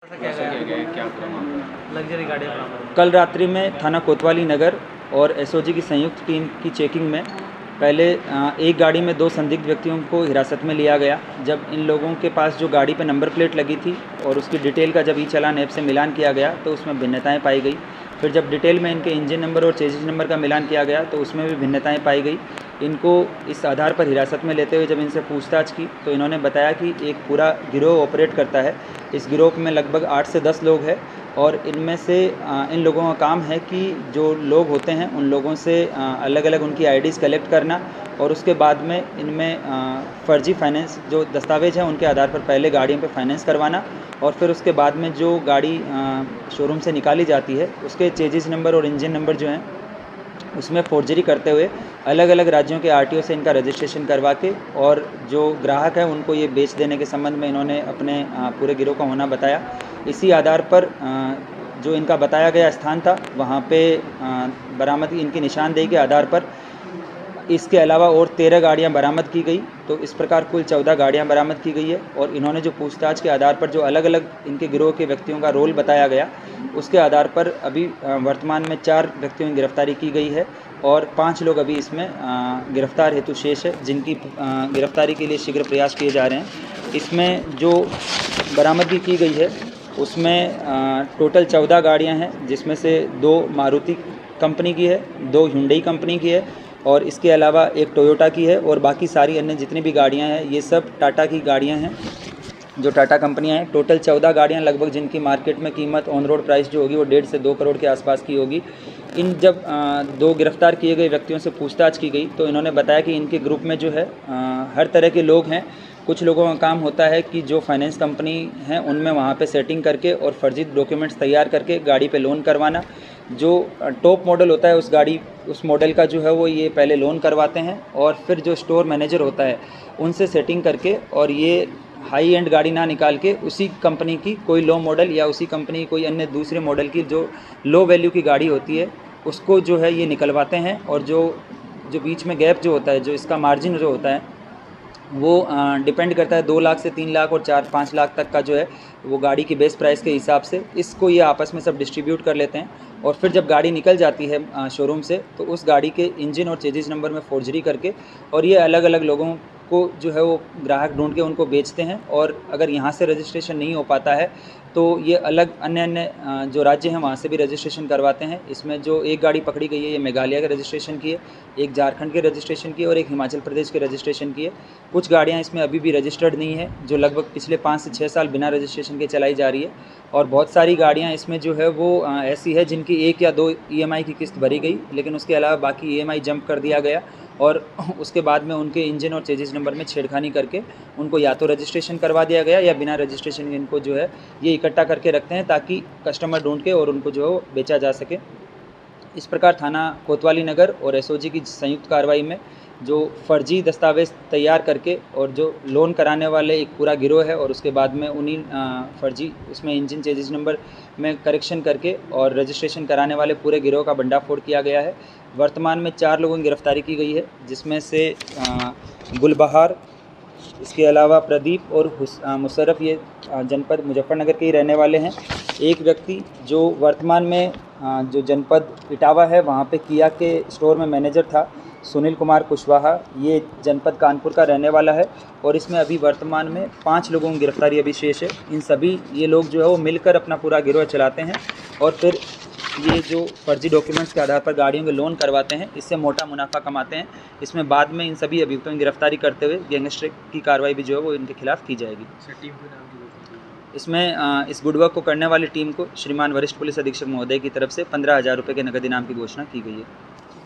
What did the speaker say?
क्या लग्जरी गाड़ी कल रात्रि में थाना कोतवाली नगर और एसओजी की संयुक्त टीम की चेकिंग में पहले एक गाड़ी में 2 संदिग्ध व्यक्तियों को हिरासत में लिया गया। जब इन लोगों के पास जो गाड़ी पर नंबर प्लेट लगी थी और उसकी डिटेल का जब ई चालान ऐप से मिलान किया गया तो उसमें भिन्नताएं पाई गई। फिर जब डिटेल में इनके इंजन नंबर और चेसिस नंबर का मिलान किया गया तो उसमें भी भिन्नताएं पाई गई। इनको इस आधार पर हिरासत में लेते हुए जब इनसे पूछताछ की तो इन्होंने बताया कि एक पूरा गिरोह ऑपरेट करता है। इस गिरोह में लगभग 8 से 10 लोग हैं और इनमें से इन लोगों का काम है कि जो लोग होते हैं उन लोगों से अलग अलग उनकी आईडीज़ कलेक्ट करना और उसके बाद में इनमें फ़र्जी फाइनेंस जो दस्तावेज हैं उनके आधार पर पहले गाड़ियों पे फाइनेंस करवाना और फिर उसके बाद में जो गाड़ी शोरूम से निकाली जाती है उसके चेजिस नंबर और इंजन नंबर जो हैं उसमें फोर्जरी करते हुए अलग अलग राज्यों के आरटीओ से इनका रजिस्ट्रेशन करवा के और जो ग्राहक है उनको ये बेच देने के संबंध में इन्होंने अपने पूरे गिरोह का होना बताया। इसी आधार पर जो इनका बताया गया स्थान था वहाँ पे बरामदगी इनकी निशानदेही के आधार पर इसके अलावा और 13 गाड़ियाँ बरामद की गई। तो इस प्रकार कुल 14 गाड़ियाँ बरामद की गई है और इन्होंने जो पूछताछ के आधार पर जो अलग अलग इनके गिरोह के व्यक्तियों का रोल बताया गया उसके आधार पर अभी वर्तमान में 4 व्यक्तियों की गिरफ्तारी की गई है और 5 लोग अभी इसमें गिरफ्तार हेतु शेष है जिनकी गिरफ्तारी के लिए शीघ्र प्रयास किए जा रहे हैं। इसमें जो बरामदगी की गई है उसमें टोटल 14 गाड़ियाँ हैं जिसमें से 2 मारुति कंपनी की है, 2 हुंडई कंपनी की है और इसके अलावा एक टोयोटा की है और बाकी सारी अन्य जितनी भी गाड़ियां हैं ये सब टाटा की गाड़ियां हैं जो टाटा कंपनियां हैं। टोटल 14 गाड़ियां लगभग जिनकी मार्केट में कीमत ऑन रोड प्राइस जो होगी वो 1.5 से 2 करोड़ के आसपास की होगी। इन जब 2 गिरफ्तार किए गए व्यक्तियों से पूछताछ की गई तो इन्होंने बताया कि इनके ग्रुप में जो है हर तरह के लोग हैं। कुछ लोगों का काम होता है कि जो फाइनेंस कंपनी हैं उनमें वहाँ पे सेटिंग करके और फर्जी डॉक्यूमेंट्स तैयार करके गाड़ी पे लोन करवाना। जो टॉप मॉडल होता है उस मॉडल का जो है वो ये पहले लोन करवाते हैं और फिर जो स्टोर मैनेजर होता है उनसे सेटिंग करके और ये हाई एंड गाड़ी ना निकाल के उसी कंपनी की कोई लो मॉडल या उसी कंपनी की कोई अन्य दूसरे मॉडल की जो लो वैल्यू की गाड़ी होती है उसको जो है ये निकलवाते हैं और जो बीच में गैप जो होता है जो इसका मार्जिन जो होता है वो डिपेंड करता है 2 लाख से 3 लाख और 4-5 लाख तक का जो है वो गाड़ी की बेस प्राइस के हिसाब से इसको ये आपस में सब डिस्ट्रीब्यूट कर लेते हैं और फिर जब गाड़ी निकल जाती है शोरूम से तो उस गाड़ी के इंजन और चेजिस नंबर में फोर्जरी करके और ये अलग अलग लोगों को जो है वो ग्राहक ढूंढ के उनको बेचते हैं और अगर यहाँ से रजिस्ट्रेशन नहीं हो पाता है तो ये अलग अन्य जो राज्य हैं वहाँ से भी रजिस्ट्रेशन करवाते हैं। इसमें जो एक गाड़ी पकड़ी गई है ये मेघालय के रजिस्ट्रेशन की है, एक झारखंड के रजिस्ट्रेशन की और एक हिमाचल प्रदेश के रजिस्ट्रेशन की है। कुछ गाड़ियाँ इसमें अभी भी रजिस्टर्ड नहीं है जो लगभग पिछले 5 से 6 साल बिना रजिस्ट्रेशन के चलाई जा रही है और बहुत सारी गाड़ियाँ इसमें जो है वो ऐसी है जिनकी 1 या 2 EMI की किस्त भरी गई लेकिन उसके अलावा बाकी EMI जंप कर दिया गया और उसके बाद में उनके इंजन और चेजिस नंबर में छेड़खानी करके उनको या तो रजिस्ट्रेशन करवा दिया गया या बिना रजिस्ट्रेशन इनको जो है ये इकट्ठा करके रखते हैं ताकि कस्टमर ढूंढ के और उनको जो है बेचा जा सके। इस प्रकार थाना कोतवाली नगर और एसओजी की संयुक्त कार्रवाई में जो फर्जी दस्तावेज़ तैयार करके और जो लोन कराने वाले एक पूरा गिरोह है और उसके बाद में उन्हीं फर्जी उसमें इंजन चेजिस नंबर में करेक्शन करके और रजिस्ट्रेशन कराने वाले पूरे गिरोह का भंडाफोड़ किया गया है। वर्तमान में 4 लोगों की गिरफ्तारी की गई है जिसमें से गुलबहार, इसके अलावा प्रदीप और मुशर्रफ ये जनपद मुजफ्फरनगर के ही रहने वाले हैं। एक व्यक्ति जो वर्तमान में जो जनपद इटावा है वहाँ पे किया के स्टोर में मैनेजर था, सुनील कुमार कुशवाहा, ये जनपद कानपुर का रहने वाला है और इसमें अभी वर्तमान में 5 लोगों की गिरफ्तारी अभी शेष है। इन सभी ये लोग जो है वो मिलकर अपना पूरा गिरोह चलाते हैं और फिर ये जो फर्जी डॉक्यूमेंट्स के आधार पर गाड़ियों के लोन करवाते हैं इससे मोटा मुनाफा कमाते हैं। इसमें बाद में इन सभी अभियुक्तों की गिरफ्तारी करते हुए गैंगस्टर की कार्रवाई भी जो है वो इनके खिलाफ की जाएगी। इसमें इस गुड वर्क को करने वाली टीम को श्रीमान वरिष्ठ पुलिस अधीक्षक महोदय की तरफ से 15,000 रुपये के नगद इनाम की घोषणा की गई है।